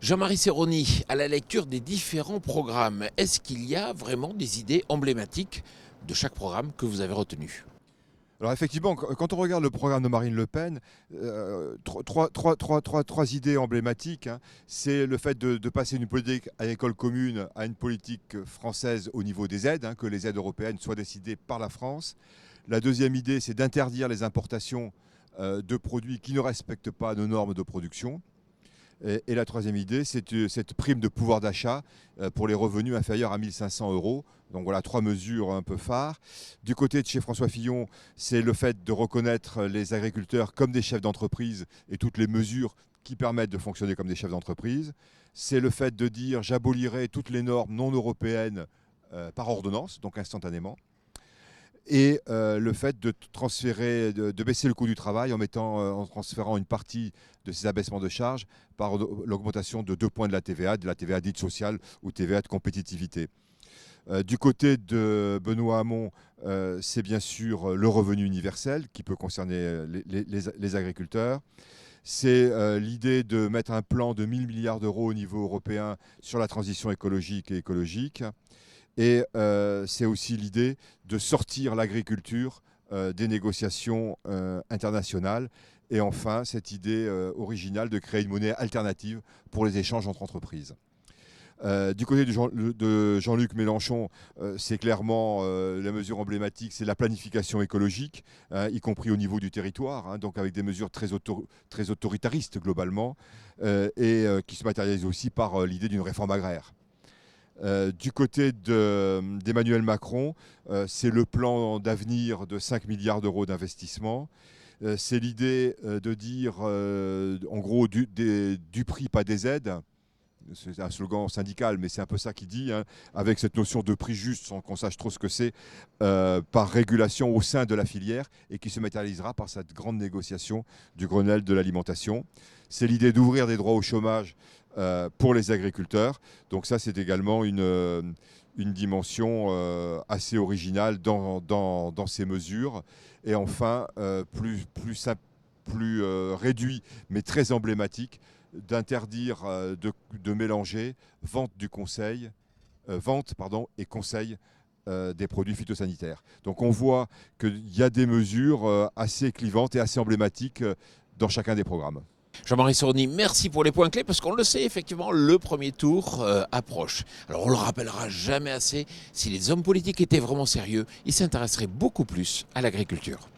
Jean-Marie Serroni, à la lecture des différents programmes, est-ce qu'il y a vraiment des idées emblématiques de chaque programme que vous avez retenu? Alors effectivement, quand on regarde le programme de Marine Le Pen, trois idées emblématiques, hein. C'est le fait de passer d'une politique agricole commune à une politique française au niveau des aides, hein, que les aides européennes soient décidées par la France. La deuxième idée, c'est d'interdire les importations de produits qui ne respectent pas nos normes de production. Et la troisième idée, c'est cette prime de pouvoir d'achat pour les revenus inférieurs à 1 500 euros. Donc voilà, trois mesures un peu phares. Du côté de chez François Fillon, c'est le fait de reconnaître les agriculteurs comme des chefs d'entreprise et toutes les mesures qui permettent de fonctionner comme des chefs d'entreprise. C'est le fait de dire j'abolirai toutes les normes non européennes par ordonnance, donc instantanément. Et le fait de transférer, de baisser le coût du travail en transférant une partie de ces abaissements de charges par l'augmentation de 2 points de la TVA dite sociale ou TVA de compétitivité. Du côté de Benoît Hamon, c'est bien sûr le revenu universel qui peut concerner les agriculteurs. C'est l'idée de mettre un plan de 1 000 milliards d'euros au niveau européen sur la transition écologique et écologique. Et c'est aussi l'idée de sortir l'agriculture des négociations internationales. Et enfin, cette idée originale de créer une monnaie alternative pour les échanges entre entreprises. Du côté de Jean-Luc Mélenchon, c'est clairement la mesure emblématique, c'est la planification écologique, hein, y compris au niveau du territoire, hein, donc avec des mesures très autoritaristes globalement, qui se matérialisent aussi par l'idée d'une réforme agraire. Du côté d'Emmanuel Macron, c'est le plan d'avenir de 5 milliards d'euros d'investissement. C'est l'idée de dire, en gros, du prix, pas des aides. C'est un slogan syndical, mais c'est un peu ça qu'il dit, hein, avec cette notion de prix juste, sans qu'on sache trop ce que c'est, par régulation au sein de la filière, et qui se matérialisera par cette grande négociation du Grenelle de l'alimentation. C'est l'idée d'ouvrir des droits au chômage pour les agriculteurs. Donc ça, c'est également une dimension assez originale dans ces mesures. Et enfin, plus réduit, mais très emblématique, d'interdire de mélanger vente et conseil des produits phytosanitaires. Donc on voit qu'il y a des mesures assez clivantes et assez emblématiques dans chacun des programmes. Jean-Marie Serroni, merci pour les points clés, parce qu'on le sait, effectivement, le premier tour approche. Alors on le rappellera jamais assez, si les hommes politiques étaient vraiment sérieux, ils s'intéresseraient beaucoup plus à l'agriculture.